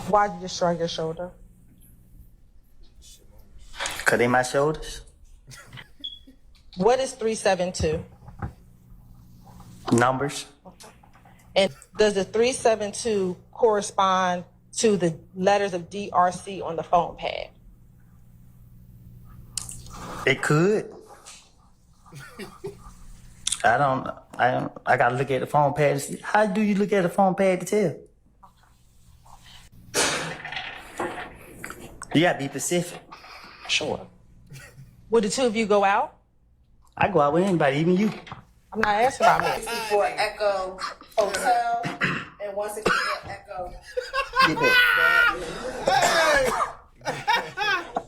Why did you shrug your shoulder? Cause they my shoulders. What is 372? Numbers. And does the 372 correspond to the letters of DRC on the phone pad? It could. I gotta look at the phone pad to see. How do you look at the phone pad to tell? You gotta be specific. Sure. Would the two of you go out? I go out with anybody, even you. I'm not asking about me. For Echo Hotel and 164 Echo. Get back. Hey!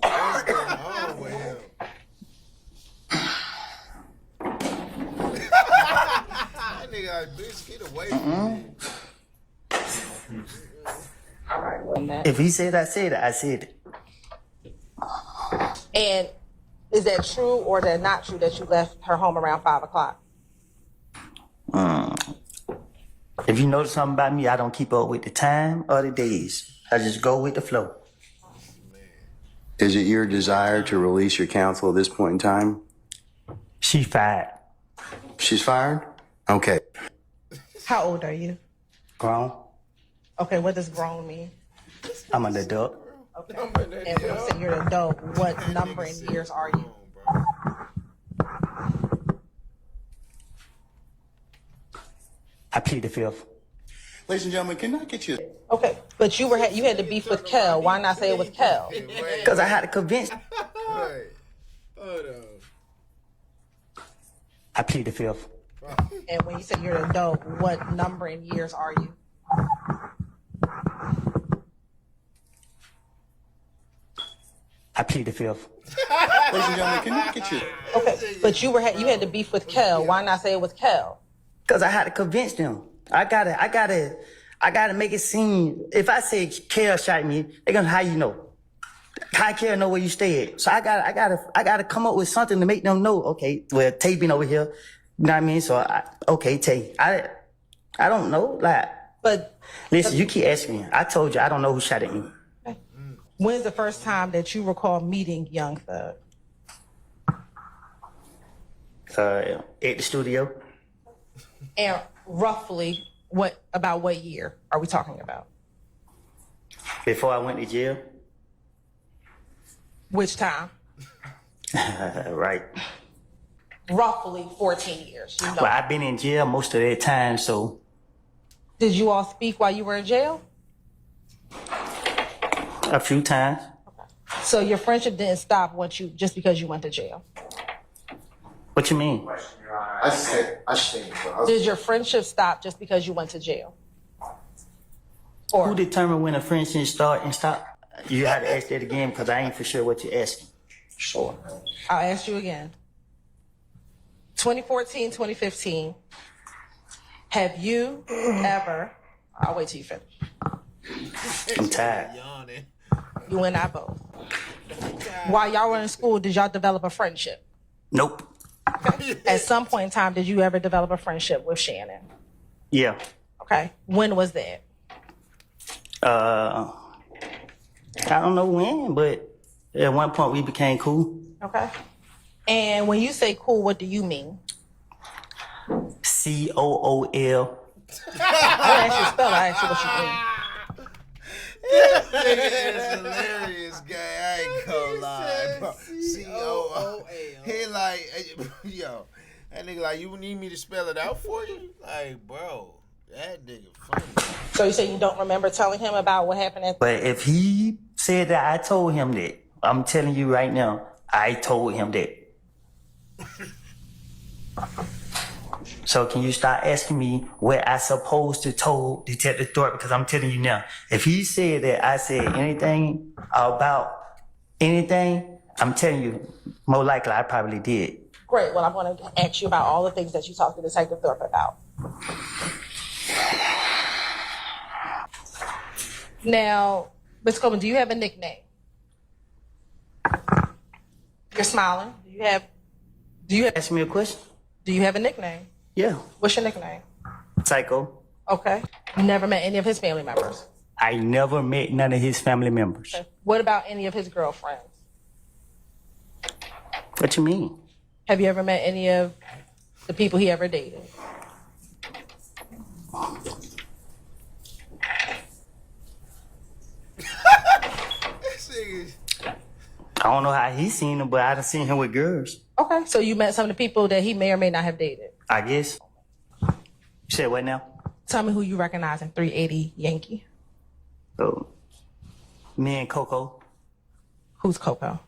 What's going on with him? That nigga like, bitch, get away from me. All right, wasn't that? If he said I said it, I said it. And is that true or is that not true that you left her home around 5 o'clock? If you notice something about me, I don't keep up with the time or the days. I just go with the flow. Is it your desire to release your counsel at this point in time? She fired. She's fired? Okay. How old are you? Grown. Okay, what does grown mean? I'm an adult. Okay. And when you say you're an adult, what number in years are you? I plead the fifth. Ladies and gentlemen, can I get you? Okay, but you had the beef with Kel. Why not say it was Kel? Because I had to convince. Wait. Hold on. I plead the fifth. And when you say you're an adult, what number in years are you? I plead the fifth. Ladies and gentlemen, can I get you? Okay, but you had the beef with Kel. Why not say it was Kel? Because I had to convince them. I gotta make it seem. If I say Kel shot me, they gonna how you know? How Kel know where you stay at? So I gotta come up with something to make them know. Okay, well, Tay been over here. You know what I mean? So okay, Tay. I don't know. Like, But listen, you keep asking me. I told you I don't know who shot at me. when's the first time that you recall meeting Young Thug? At the studio. And roughly, what year are we talking about? Before I went to jail. Which time? Right. Roughly 14 years. You know. Well, I've been in jail most of that time, so. Did you all speak while you were in jail? A few times. So your friendship didn't stop just because you went to jail? What you mean? I think. Did your friendship stop just because you went to jail? Or Who determined when a friendship start and stop? You have to ask that again because I ain't for sure what you're asking. Sure. I'll ask you again. 2014, 2015, have you ever, I'll wait till you finish. I'm tired. You and I both. While y'all were in school, did y'all develop a friendship? Nope. At some point in time, did you ever develop a friendship with Shannon? Yeah. Okay. When was that? I don't know when, but at one point we became cool. Okay. And when you say cool, what do you mean? COOL. I didn't ask you to spell it, I asked you what you mean. It's hilarious, guy. I ain't gonna lie, bro. COOL. He like, yo, that nigga like, you need me to spell it out for you? Like, bro, that nigga funny. So you say you don't remember telling him about what happened at... But if he said that I told him that, I'm telling you right now, I told him that. So can you start asking me what I supposed to told Detective Thorpe? Because I'm telling you now, if he said that I said anything about anything, I'm telling you, more likely I probably did. Great. Well, I'm going to ask you about all the things that you talked to Detective Thorpe about. Now, Ms. Coleman, do you have a nickname? You're smiling. Do you have Ask me a question? Do you have a nickname? Yeah. What's your nickname? Psycho. Okay. You never met any of his family members? I never met none of his family members. Okay. What about any of his girlfriends? What you mean? Have you ever met any of the people he ever dated? I don't know how he seen him, but I done seen him with girls. Okay, so you met some of the people that he may or may not have dated. I guess. You said what now? Tell me who you recognize in 380 Yankee. Oh, me and Coco, Who's Coco?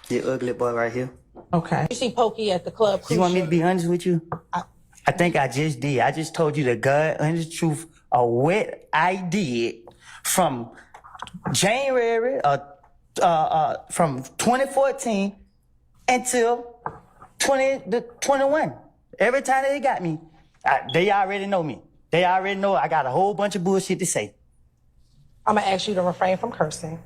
the ugly boy right here. Okay. You see Pokey at the club. You want me to be honest with you? I think I just did. I just told you the God, honest truth of what I did from January from 2014 until 2021. Every time they got me, they already know me. They already know I got a whole bunch of bullshit to say. I'm gonna ask you to refrain from cursing.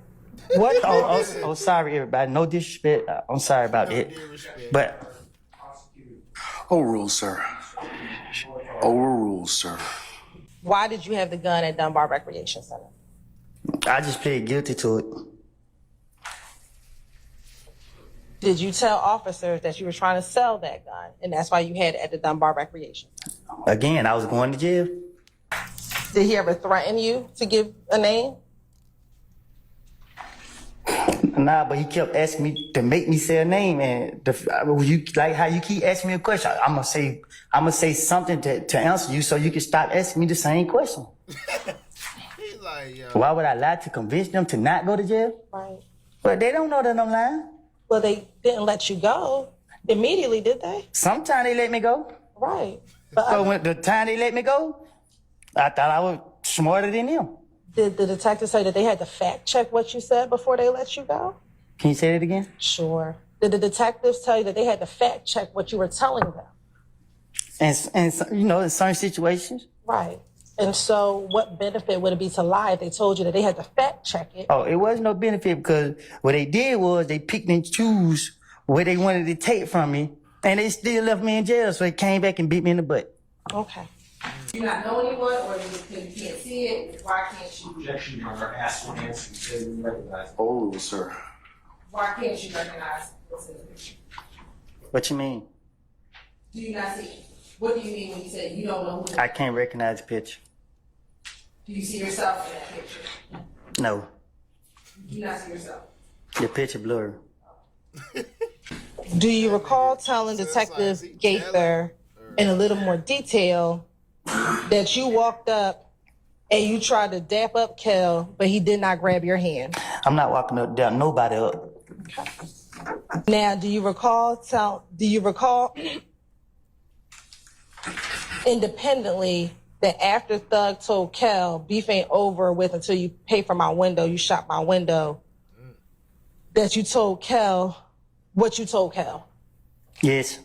What? Oh, sorry, everybody. No disrespect. I'm sorry about it. But Overruled, sir. Overruled, sir. Why did you have the gun at Dunbar Recreation Center? I just plead guilty to it. Did you tell officers that you were trying to sell that gun, and that's why you had it at the Dunbar Recreation Center? Again, I was going to jail. Did he ever threaten you to give a name? Nah, but he kept asking me to make me say a name, and you like how you keep asking me a question. I'm gonna say something to answer you, so you can stop asking me the same question. He's like, yo. Why would I lie to convince them to not go to jail? Right. But they don't know that I'm lying. Well, they didn't let you go immediately, did they? Sometimes they let me go. Right. But So when the time they let me go, I thought I was smarter than them. did the detective say that they had to fact check what you said before they let you go? Can you say that again? Sure. Did the detectives tell you that they had to fact check what you were telling them? And you know, in certain situations. Right. And so what benefit would it be to lie if they told you that they had to fact check it? Oh, it wasn't no benefit because what they did was they picked and choose what they wanted to take from me, and they still left me in jail. So they came back and beat me in the butt. Okay. Do you not know anyone, or you can't see it? Why can't you? Objection, Your Honor. Ask one answer. You say you recognize it. Overruled, sir. Why can't you recognize what's in the picture? What you mean? Do you not see it? What do you mean when you say you don't know who? I can't recognize the picture. Do you see yourself in that picture? No, Do you not see yourself? the picture blurry. Do you recall telling Detective Gaither in a little more detail that you walked up and you tried to dap up Kel, but he did not grab your hand? I'm not walking up down nobody up. Now, do you recall independently that after Thug told Kel, beef ain't over with until you pay for my window, you shot my window, that you told Kel what you told Kel? Yes.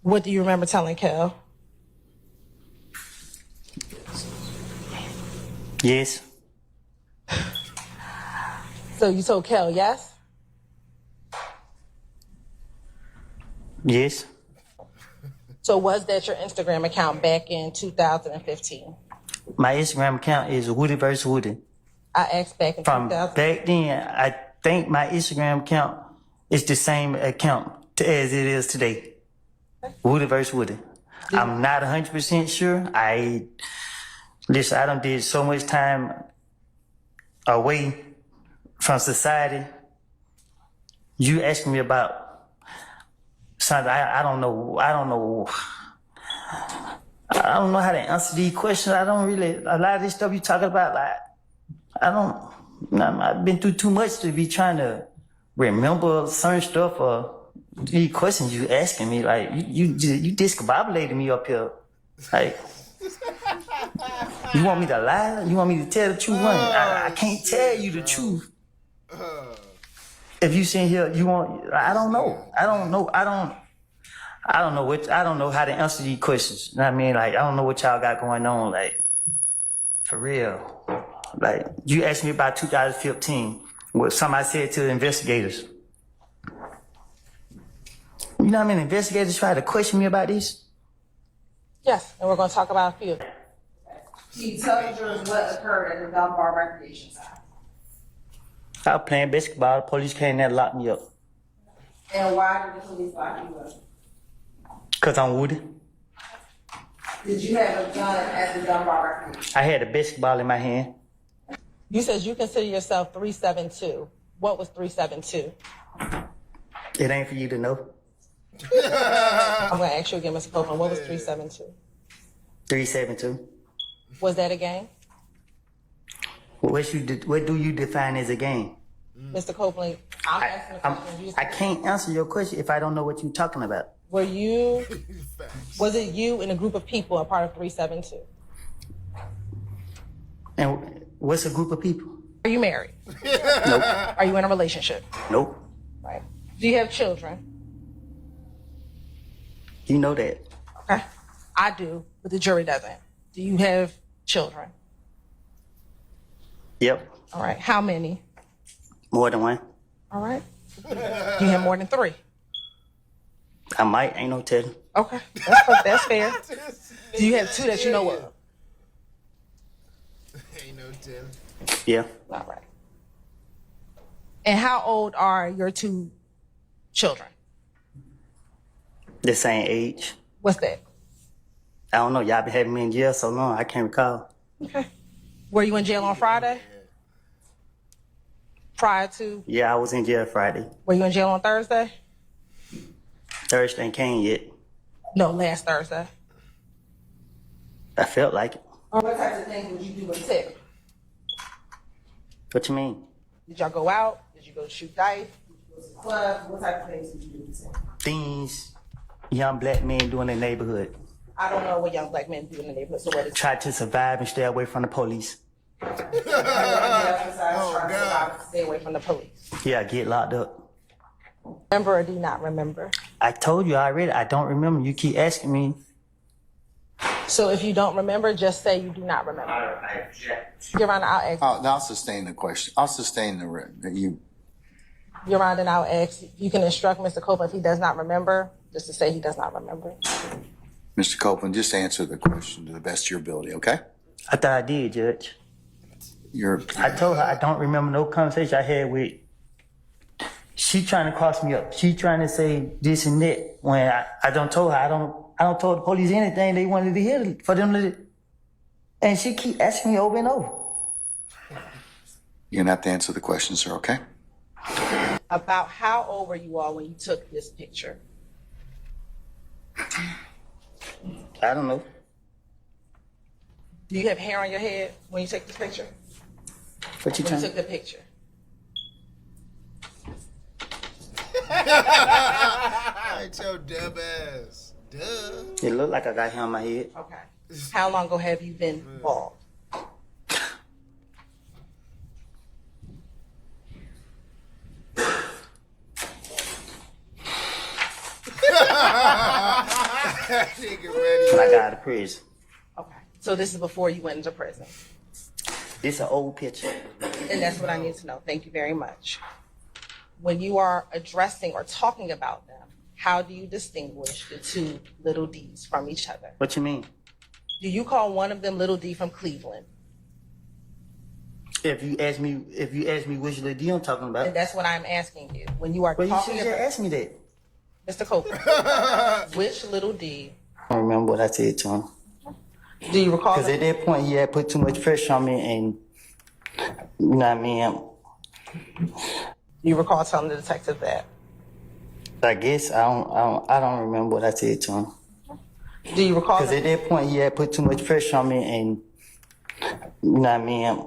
What do you remember telling Kel? Yes. So you told Kel, yes? Yes. So was that your Instagram account back in 2015? My Instagram account is Woody vs. Woody. I asked back in From 2000. back then, I think my Instagram account is the same account as it is today. Woody vs. Woody. I'm not 100% sure. I done did so much time away from society. You asking me about something I don't know. I don't know how to answer these questions. I don't really, a lot of this stuff you talking about, like, I've been through too much to be trying to remember certain stuff or these questions you asking me. Like, you discombobulated me up here. Like, you want me to lie? You want me to tell the truth? I can't tell you the truth. If you sit here, I don't know. I don't know how to answer these questions. You know what I mean? Like, I don't know what y'all got going on. Like, for real. Like, you asked me about 2015, what somebody said to the investigators. You know how many investigators tried to question me about this? Yes, and we're going to talk about a few. Can you tell the jurors what occurred at the Bell Bar Recreation Center? I was playing basketball. The police came there and locked me up. And why did the police lock you up? Because I'm wounded. Did you have a gun at the Bell Bar Recreation? I had a basketball in my hand. You said you consider yourself 372. What was 372? It ain't for you to know. I'm going to ask you again, Mr. Copeland. What was 372? 372. Was that a gang? What do you define as a game? Mr. Copeland, I'm asking a question. I can't answer your question if I don't know what you're talking about. Was it you and a group of people a part of 372? And what's a group of people? Are you married? Nope. Are you in a relationship? Nope. Right. Do you have children? You know that. Okay. I do, but the jury doesn't. Do you have children? Yep. All right. How many? More than one. All right. Do you have more than 3? I might. Ain't no telling. Okay. That's fair. Do you have 2 that you know of? Ain't no telling. Yeah. All right. And how old are your 2 children? The same age. What's that? I don't know. Y'all been having me in jail so long. I can't recall. Okay. Were you in jail on Friday? Prior to? Yeah, I was in jail Friday. Were you in jail on Thursday? Thursday ain't came yet. No, last Thursday. I felt like it. What types of things would you do with tip? What you mean? Did y'all go out? Did you go shoot dice? Club, what type of things would you do with tip? Things young black men do in the neighborhood. I don't know what young black men do in the neighborhood, so what is Try to survive and stay away from the police. Stay away from the police. Yeah, get locked up. Remember or do you not remember? I told you already. I don't remember. You keep asking me. So if you don't remember, just say you do not remember. I object. Your Honor, I'll ask. I'll sustain the question. I'll sustain you. Your Honor, and I'll ask. You can instruct Mr. Copeland if he does not remember, just to say he does not remember. Mr. Copeland, just answer the question to the best of your ability, okay? I thought I did, Judge. I told her I don't remember no conversation I had with. She trying to cross me up. She trying to say this and that when I don't told her I don't told the police anything they wanted to hear for them to. And she keep asking me over and over. You're gonna have to answer the question, sir, okay? About how old were you all when you took this picture? I don't know. Do you have hair on your head when you take this picture? What you When you trying? took the picture? Ain't your dumb ass. Duh. It look like I got hair on my head. Okay. How long ago have you been bald? Nigga ready. When I got out of prison. Okay. So this is before you went into prison. This an old picture. And that's what I need to know. Thank you very much. When you are addressing or talking about them, how do you distinguish the 2 little D's from each other? What you mean? Do you call one of them Little D from Cleveland? If you ask me which little D I'm talking about, And that's what I'm asking you. When you are well, you should talking just about ask me that. Mr. Copeland, which little D I don't remember what I said to him. do you recall? Because at that point, he had put too much pressure on me, and you know what I mean. Do you recall telling the detective that? I guess I don't remember what I said to him. Do you recall? Because at that point, he had put too much pressure on me, and you know what I mean.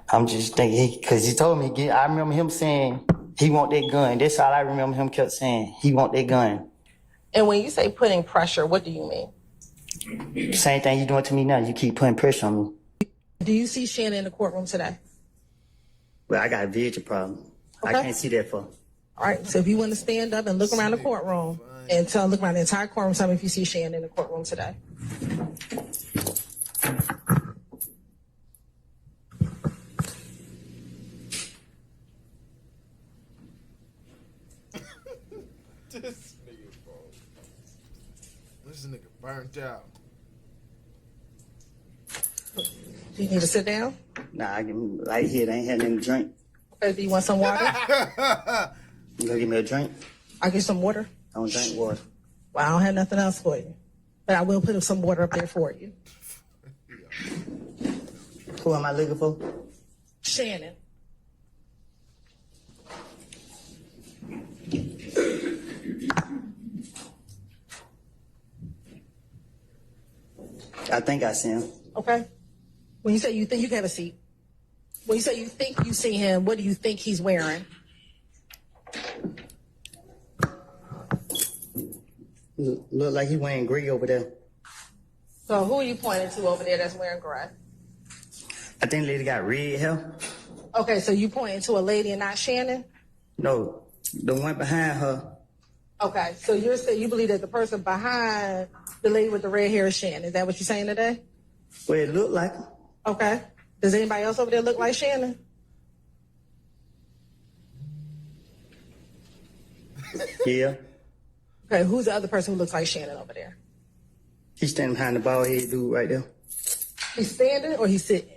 I'm just thinking because he told me. I remember him saying he want that gun. That's all I remember him kept saying. He want that gun. And when you say putting pressure, what do you mean? Same thing you doing to me now. You keep putting pressure on me. Do you see Shannon in the courtroom today? Well, I got a vision problem. I Okay. can't see that far. All right. So if you want to stand up and look around the courtroom and look around the entire courtroom, tell me if you see Shannon in the courtroom today. This nigga burnt out. Do you need to sit down? Nah, I can right here. They ain't had nothing to drink. Okay, do you want some water? You gonna give me a drink? I'll get some water. I don't drink water. Well, I don't have nothing else for you. But I will put some water up there for you. Who am I looking for? Shannon. I think I see him. Okay. When you say you think, you can have a seat. When you say you think you see him, what do you think he's wearing? Look like he wearing gray over there. So who are you pointing to over there that's wearing gray? I think the lady got red hair. Okay, so you pointing to a lady and not Shannon? No, the one behind her. Okay, so you're saying you believe that the person behind the lady with the red hair is Shannon. Is that what you're saying today? Well, it looked like her. Okay. Does anybody else over there look like Shannon? Yeah. Okay, who's the other person who looks like Shannon over there? He's standing behind the bald head dude right there. He's standing or he's sitting?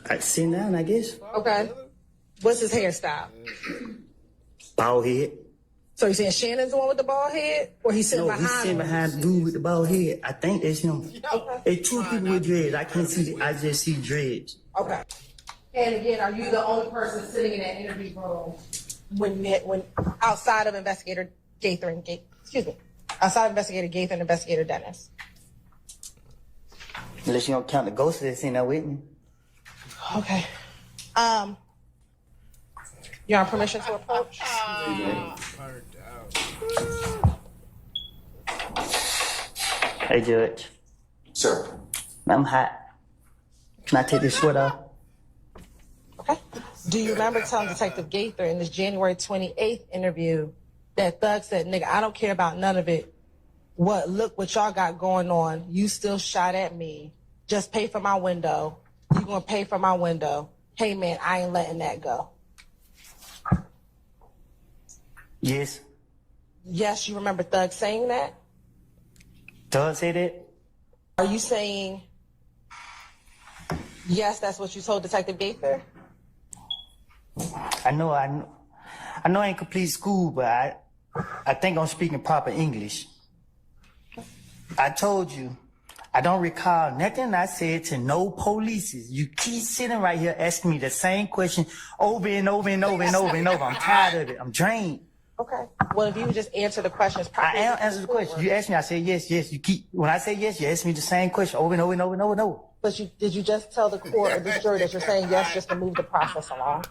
I sitting down, I guess. Okay. What's his hairstyle? Bald head. So you're saying Shannon's the one with the bald head? Or he's sitting No, behind he's sitting him? behind the dude with the bald head. I think that's him. Okay. It's two people with dreads. I can't see. I just see dreads. Okay. And again, are you the only person sitting in that interview room when outside of Investigator Gaither and outside of Investigator Gaither and Investigator Dennis? Unless you don't count the ghosts that's in there with me. Okay. You on permission to approach? Hey, Judge. Sir. I'm hot. Can I take this sweater off? Okay. Do you remember telling Detective Gaither in this January 28th interview that Thug said, nigga, I don't care about none of it. Look what y'all got going on. You still shot at me. Just pay for my window. You gonna pay for my window. Hey man, I ain't letting that go. Yes. Yes, you remember Thug saying that? Does say that? Are you saying, yes, that's what you told Detective Gaither? I know I ain't complete school, but I think I'm speaking proper English. I told you, I don't recall nothing I said to no police. You keep sitting right here asking me the same question over and over and over and over and over. I'm tired of it. I'm drained. Okay. Well, if you would just answer the questions I properly. am answering the question. You asked me, I said yes, yes. You keep, when I say yes, you ask me the same question over and over and over and over and over. But did you just tell the court or the jury that you're saying yes just to move the process along?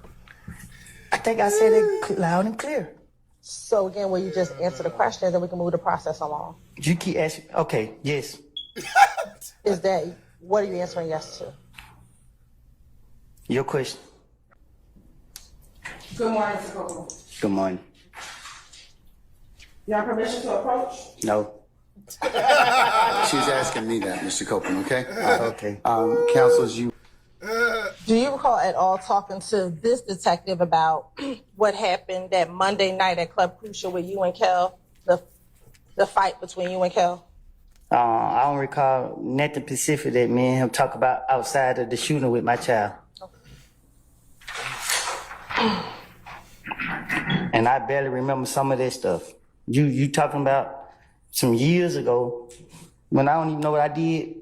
I think I said it loud and clear. So again, will you just answer the questions and we can move the process along? You keep asking, okay, yes. Is that, what are you answering yes to? Your question. Good morning, Mr. Copeland. Good morning. You have permission to approach? No. She's asking me that, Mr. Copeland, okay? Okay. Counselors, you. Do you recall at all talking to this detective about what happened that Monday night at Club Crucial with you and Kel, the fight between you and Kel? I don't recall nothing specific that me and him talk about outside of the shooting with my child. And I barely remember some of that stuff. You talking about some years ago when I don't even know what I did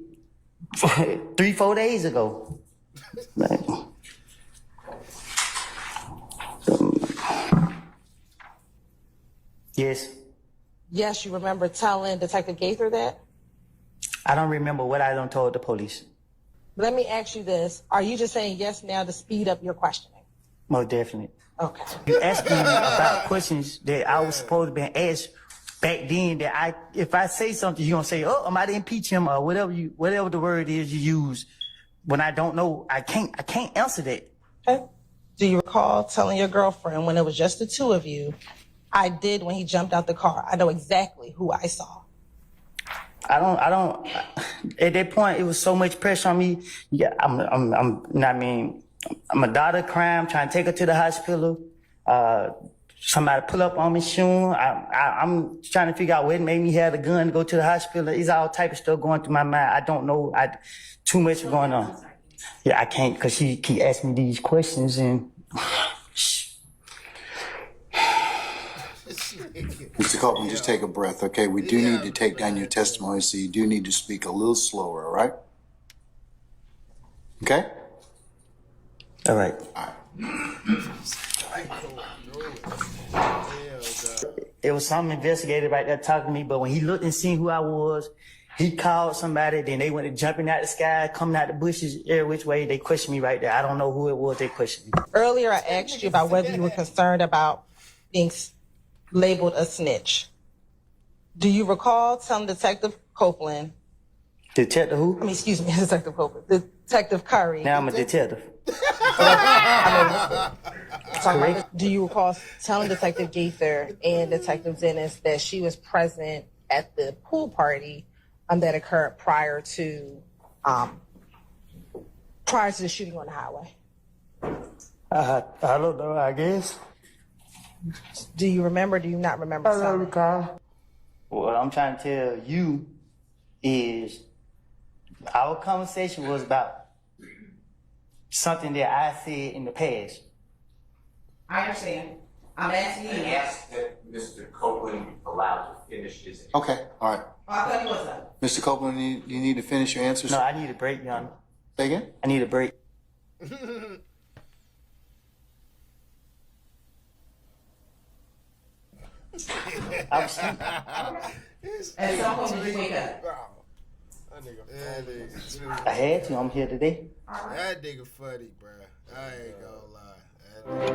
3-4 days ago. Yes. Yes, you remember telling Detective Gaither that? I don't remember what I done told the police. Let me ask you this. Are you just saying yes now to speed up your questioning? Most definitely. Okay. You asking me about questions that I was supposed to be asked back then that if I say something, you're gonna say, oh, I might impeach him or whatever the word is you use. When I don't know, I can't answer that. Okay. Do you recall telling your girlfriend when it was just the two of you, I did when he jumped out the car. I know exactly who I saw. I don't, at that point, it was so much pressure on me. Yeah, I'm a daughter crying, trying to take her to the hospital. somebody pull up on me soon. I'm trying to figure out what made me have the gun to go to the hospital. It's all type of stuff going through my mind. I don't know. Too much going on. Yeah, I can't because she keep asking me these questions and. Mr. Copeland, just take a breath, okay? We do need to take down your testimony, so you do need to speak a little slower, all right? Okay? All right. It was some investigator right there talking to me, but when he looked and seen who I was, he called somebody, then they went jumping out the sky, coming out the bushes, every which way. They questioned me right there. I don't know who it was they questioned me. Earlier, I asked you about whether you were concerned about being labeled a snitch. Do you recall telling Detective Copeland, Detective who? excuse me, Detective Copeland, Detective Curry. Now I'm a detective. Do you recall telling Detective Gaither and Detective Dennis that she was present at the pool party that occurred prior to the shooting on the highway? I don't know, I guess. Do you remember? Do you not remember? I don't recall. What I'm trying to tell you is our conversation was about something that I said in the past. I understand. I'm asking I asked that Mr. Copeland be allowed to finish his. Okay, all right. I thought he was up. Mr. Copeland, you need to finish your answers? No, I need a break, Yana. Say again? I need a break. I'm sleeping. At some point, did you wake up? That nigga I had to. I'm here today. funny, bro. I ain't gonna lie. That nigga